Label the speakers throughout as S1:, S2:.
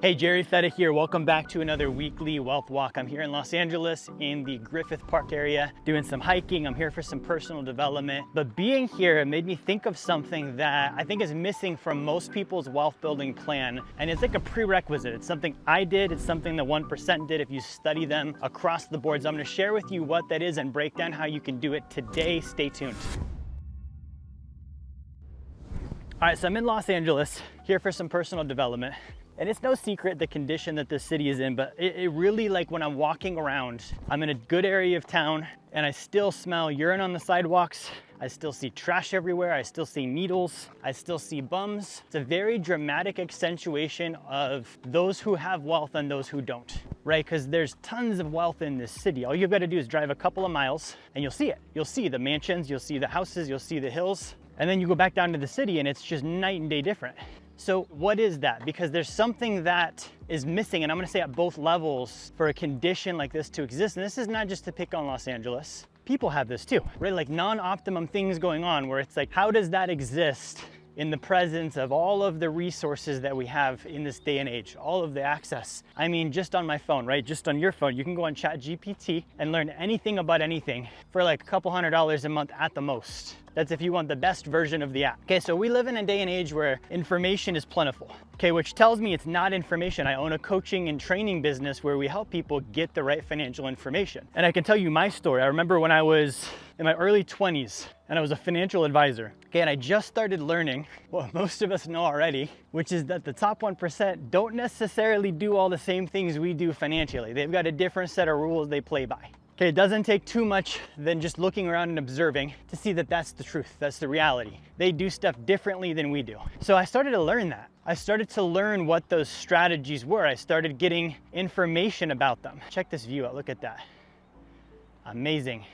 S1: Hey, Jerry Fetta here. Welcome back to another weekly wealth walk. I'm here in Los Angeles in the Griffith Park area doing some hiking. I'm here for some personal development. But being here made me think of something that I think is missing from most people's wealth building plan. And it's like a prerequisite. It's something I did. It's something that 1% did if you study them across the board. So I'm going to share with you what that is and break down how you can do it today. Stay tuned. All right, so I'm in Los Angeles here for some personal development. And it's no secret the condition that this city is in, but it really, like when I'm walking around, I'm in a good area of town and I still smell urine on the sidewalks. I still see trash everywhere. I still see needles. I still see bums. It's a very dramatic accentuation of those who have wealth and those who don't, right? Because there's tons of wealth in this city. All you've got to do is drive a couple of miles and you'll see it. You'll see the mansions, you'll see the houses, you'll see the hills. And then you go back down to the city and it's just night and day different. So what is that? Because there's something that is missing, and I'm gonna say at both levels, for a condition like this to exist. And this is not just to pick on Los Angeles. People have this too, right? Like non-optimum things going on where it's like, how does that exist in the presence of all of the resources that we have in this day and age, all of the access? I mean, just on my phone, right? Just on your phone, you can go on ChatGPT and learn anything about anything for like a couple $100 a month at the most. That's if you want the best version of the app. Okay, so we live in a day and age where information is plentiful. Okay, which tells me it's not information. I own a coaching and training business where we help people get the right financial information. And I can tell you my story. I remember when I was in my early 20s and I was a financial advisor. Okay, and I just started learning what most of us know already, which is that the top 1% don't necessarily do all the same things we do financially. They've got a different set of rules they play by. Okay, it doesn't take too much than just looking around and observing to see that that's the truth, that's the reality. They do stuff differently than we do. So I started to learn that. I started to learn what those strategies were. I started getting information about them. Check this view out, look at that. Amazing.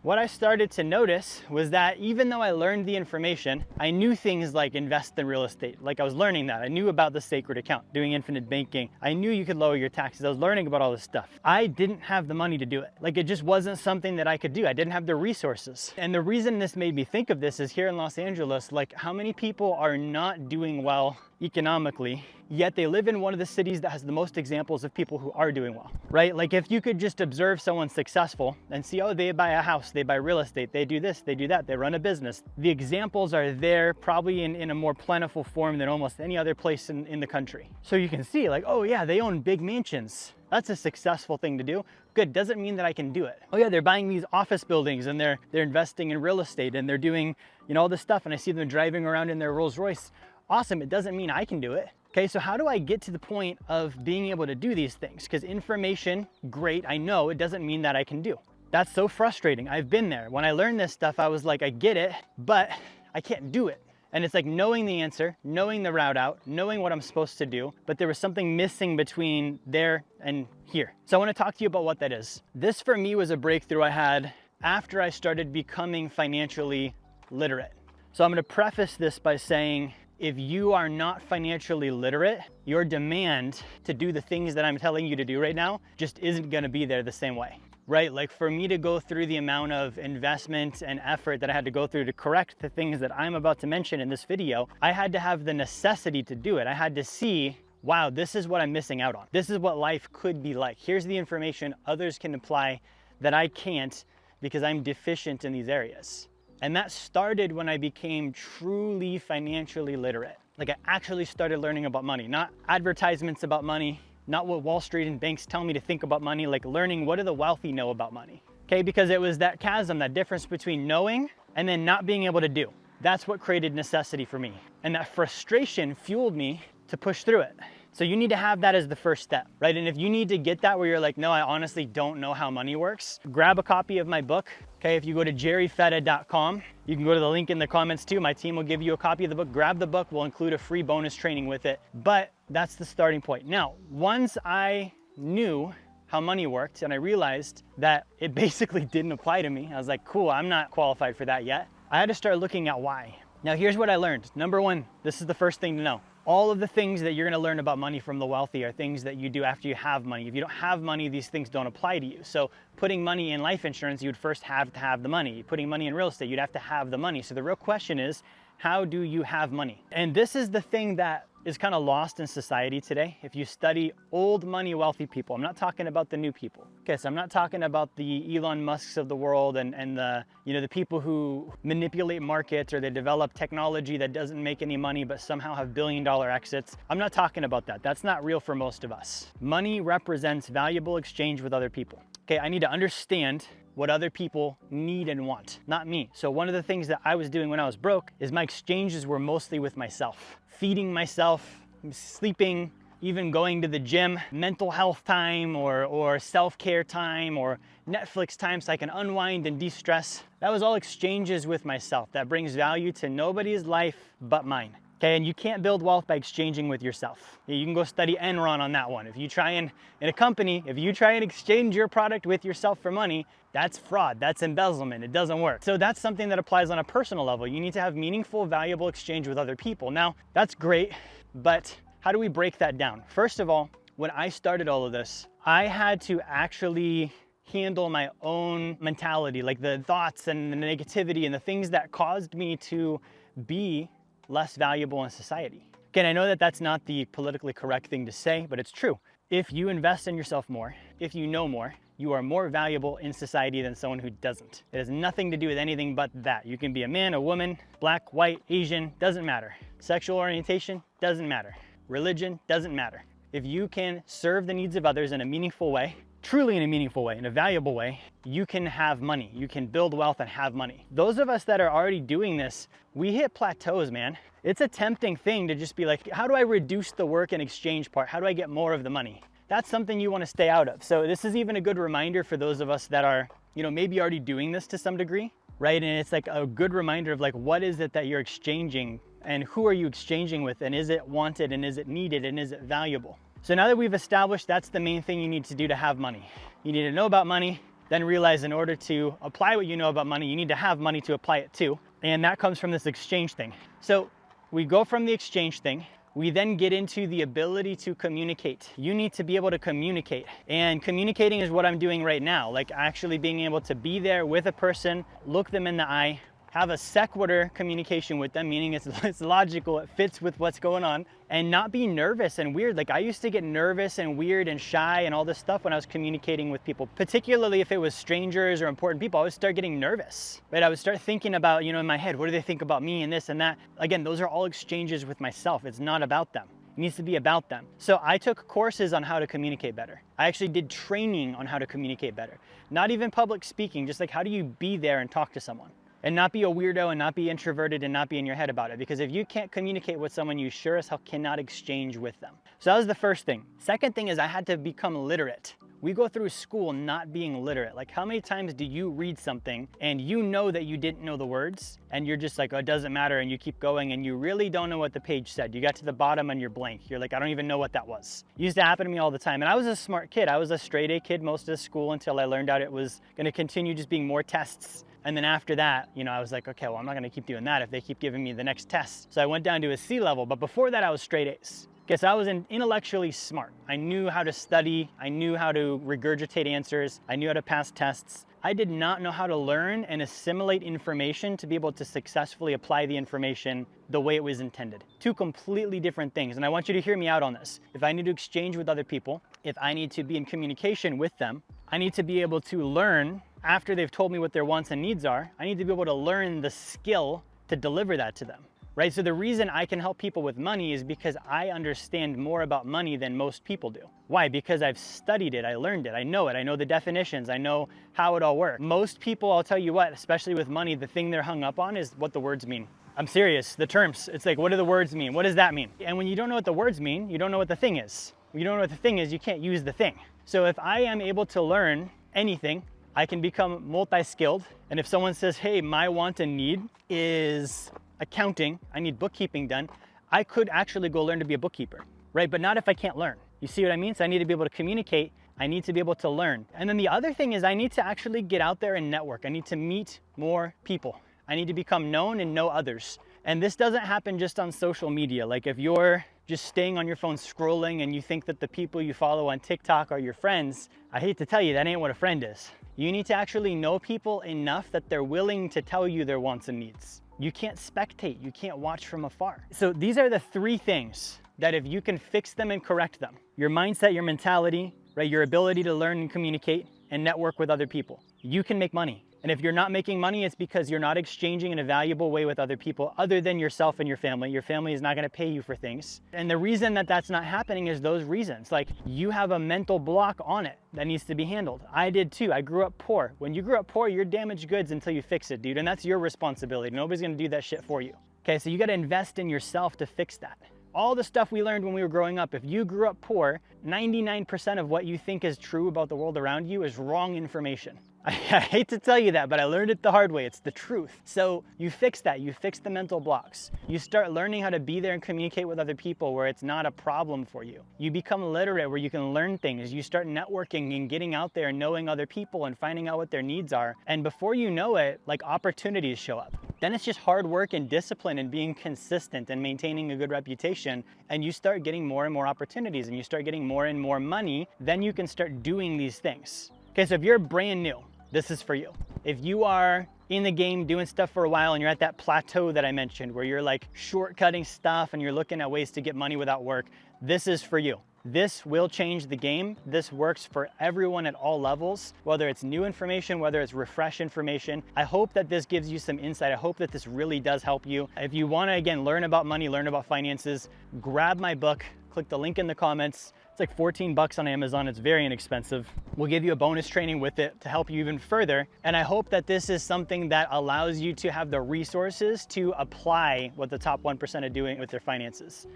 S1: What I started to notice was that even though I learned the information, I knew things like invest in real estate. Like I was learning that. I knew about the sacred account, doing infinite banking. I knew you could lower your taxes. I was learning about all this stuff. I didn't have the money to do it. Like it just wasn't something that I could do. I didn't have the resources. And the reason this made me think of this is here in Los Angeles, like how many people are not doing well economically, yet they live in one of the cities that has the most examples of people who are doing well, right? Like if you could just observe someone successful and see, oh, they buy a house, they buy real estate, they do this, they do that, they run a business. The examples are there probably in a more plentiful form than almost any other place in the country. So you can see like, oh yeah, they own big mansions. That's a successful thing to do. Good, doesn't mean that I can do it. Oh yeah, they're buying these office buildings and they're investing in real estate and they're doing, all this stuff, and I see them driving around in their Rolls Royce. Awesome, it doesn't mean I can do it. Okay, so how do I get to the point of being able to do these things? Because information, great, I know, it doesn't mean that I can do. That's so frustrating. I've been there. When I learned this stuff, I was like, I get it, but I can't do it. And it's like knowing the answer, knowing the route out, knowing what I'm supposed to do, but there was something missing between there and here. So I want to talk to you about what that is. This for me was a breakthrough I had after I started becoming financially literate. So I'm going to preface this by saying, if you are not financially literate, your demand to do the things that I'm telling you to do right now just isn't gonna be there the same way, right? Like for me to go through the amount of investment and effort that I had to go through to correct the things that I'm about to mention in this video, I had to have the necessity to do it. I had to see, wow, this is what I'm missing out on. This is what life could be like. Here's the information others can apply that I can't because I'm deficient in these areas. And that started when I became truly financially literate. Like I actually started learning about money, not advertisements about money, not what Wall Street and banks tell me to think about money, like learning what do the wealthy know about money. Okay, because it was that chasm, that difference between knowing and then not being able to do. That's what created necessity for me. And that frustration fueled me to push through it. So you need to have that as the first step, right? And if you need to get that where you're like, no, I honestly don't know how money works, grab a copy of my book. Okay, if you go to jerryfetta.com, you can go to the link in the comments too. My team will give you a copy of the book. Grab the book, we'll include a free bonus training with it. But that's the starting point. Now, once I knew how money worked and I realized that it basically didn't apply to me, I was like, cool, I'm not qualified for that yet. I had to start looking at why. Now, here's what I learned. Number one, this is the first thing to know. All of the things that you're gonna learn about money from the wealthy are things that you do after you have money. If you don't have money, these things don't apply to you. So putting money in life insurance, you would first have to have the money. Putting money in real estate, you'd have to have the money. So the real question is, how do you have money? And this is the thing that is kind of lost in society today. If you study old money wealthy people, I'm not talking about the new people. Okay, so I'm not talking about the Elon Musks of the world and the, you know, the people who manipulate markets or they develop technology that doesn't make any money but somehow have billion-dollar exits. I'm not talking about that. That's not real for most of us. Money represents valuable exchange with other people. Okay, I need to understand what other people need and want, not me. So one of the things that I was doing when I was broke is my exchanges were mostly with myself. Feeding myself, sleeping, even going to the gym, mental health time or self-care time or Netflix time so I can unwind and de-stress. That was all exchanges with myself that brings value to nobody's life but mine. Okay, and you can't build wealth by exchanging with yourself. You can go study Enron on that one. If you try and, in a company, if you try and exchange your product with yourself for money, that's fraud, that's embezzlement, it doesn't work. So that's something that applies on a personal level. You need to have meaningful, valuable exchange with other people. Now, that's great, but how do we break that down? First of all, when I started all of this, I had to actually handle my own mentality, like the thoughts and the negativity and the things that caused me to be less valuable in society. Again, I know that that's not the politically correct thing to say, but it's true. If you invest in yourself more, if you know more, you are more valuable in society than someone who doesn't. It has nothing to do with anything but that. You can be a man, a woman, black, white, Asian, doesn't matter. Sexual orientation, doesn't matter. Religion, doesn't matter. If you can serve the needs of others in a meaningful way, truly in a meaningful way, in a valuable way, you can have money. You can build wealth and have money. Those of us that are already doing this, we hit plateaus, man. It's a tempting thing to just be like, how do I reduce the work and exchange part? How do I get more of the money? That's something you want to stay out of. So this is even a good reminder for those of us that are, you know, maybe already doing this to some degree, right? And it's like a good reminder of like, what is it that you're exchanging and who are you exchanging with? And is it wanted and is it needed and is it valuable? So now that we've established that's the main thing you need to do to have money. You need to know about money, then realize in order to apply what you know about money, you need to have money to apply it to. And that comes from this exchange thing. So we go from the exchange thing, we then get into the ability to communicate. You need to be able to communicate. And communicating is what I'm doing right now, like actually being able to be there with a person, look them in the eye, have a sequitur communication with them, meaning it's logical, it fits with what's going on, and not be nervous and weird. Like I used to get nervous and weird and shy and all this stuff when I was communicating with people, particularly if it was strangers or important people. I would start getting nervous, right? I would start thinking about, you know, in my head, what do they think about me and this and that? Again, those are all exchanges with myself. It's not about them. It needs to be about them. So I took courses on how to communicate better. I actually did training on how to communicate better. Not even public speaking, just like how do you be there and talk to someone? And not be a weirdo and not be introverted and not be in your head about it. Because if you can't communicate with someone, you sure as hell cannot exchange with them. So that was the first thing. Second thing is I had to become literate. We go through school not being literate. Like how many times do you read something and you know that you didn't know the words and you're just like, oh, it doesn't matter, and you keep going and you really don't know what the page said. You got to the bottom and you're blank. You're like, I don't even know what that was. It used to happen to me all the time. And I was a smart kid. I was a straight A kid most of school until I learned out it was gonna continue just being more tests. And then after that, you know, I was like, okay, well, I'm not gonna keep doing that if they keep giving me the next test. So I went down to a C level, but before that I was straight A's. Guess I was intellectually smart. I knew how to study. I knew how to regurgitate answers. I knew how to pass tests. I did not know how to learn and assimilate information to be able to successfully apply the information the way it was intended. Two completely different things. And I want you to hear me out on this. If I need to exchange with other people, if I need to be in communication with them, I need to be able to learn after they've told me what their wants and needs are. I need to be able to learn the skill to deliver that to them. Right? So the reason I can help people with money is because I understand more about money than most people do. Why? Because I've studied it, I learned it, I know the definitions, I know how it all works. Most people, I'll tell you what, especially with money, the thing they're hung up on is what the words mean. I'm serious, the terms. It's like, what do the words mean? What does that mean? And when you don't know what the words mean, you don't know what the thing is. When you don't know what the thing is, you can't use the thing. So if I am able to learn anything, I can become multi-skilled. And if someone says, hey, my want and need is accounting, I need bookkeeping done, I could actually go learn to be a bookkeeper, right? But not if I can't learn. You see what I mean? So I need to be able to communicate. I need to be able to learn. And then the other thing is I need to actually get out there and network. I need to meet more people. I need to become known and know others. And this doesn't happen just on social media. Like if you're just staying on your phone scrolling and you think that the people you follow on TikTok are your friends, I hate to tell you, that ain't what a friend is. You need to actually know people enough that they're willing to tell you their wants and needs. You can't spectate, you can't watch from afar. So these are the three things that if you can fix them and correct them, your mindset, your mentality, right, your ability to learn and communicate and network with other people, you can make money. And if you're not making money, it's because you're not exchanging in a valuable way with other people other than yourself and your family. Your family is not gonna pay you for things. And the reason that that's not happening is those reasons. Like, you have a mental block on it that needs to be handled. I did too. I grew up poor. When you grew up poor, you're damaged goods until you fix it, dude. And that's your responsibility. Nobody's gonna do that shit for you. Okay, so you gotta invest in yourself to fix that. All the stuff we learned when we were growing up, if you grew up poor, 99% of what you think is true about the world around you is wrong information. I hate to tell you that, but I learned it the hard way. It's the truth. So you fix that. You fix the mental blocks. You start learning how to be there and communicate with other people where it's not a problem for you. You become literate where you can learn things. You start networking and getting out there and knowing other people and finding out what their needs are. And before you know it, like, opportunities show up. Then it's just hard work and discipline and being consistent and maintaining a good reputation. And you start getting more and more opportunities and you start getting more and more money. Then you can start doing these things. Okay, so if you're brand new, this is for you. If you are in the game doing stuff for a while and you're at that plateau that I mentioned where you're like shortcutting stuff and you're looking at ways to get money without work, this is for you. This will change the game. This works for everyone at all levels, whether it's new information, whether it's refresh information. I hope that this gives you some insight. I hope that this really does help you. If you want to, again, learn about money, learn about finances, grab my book, click the link in the comments. It's like 14 bucks on Amazon. It's very inexpensive. We'll give you a bonus training with it to help you even further. And I hope that this is something that allows you to have the resources to apply what the top 1% are doing with their finances.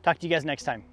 S1: Talk to you guys next time.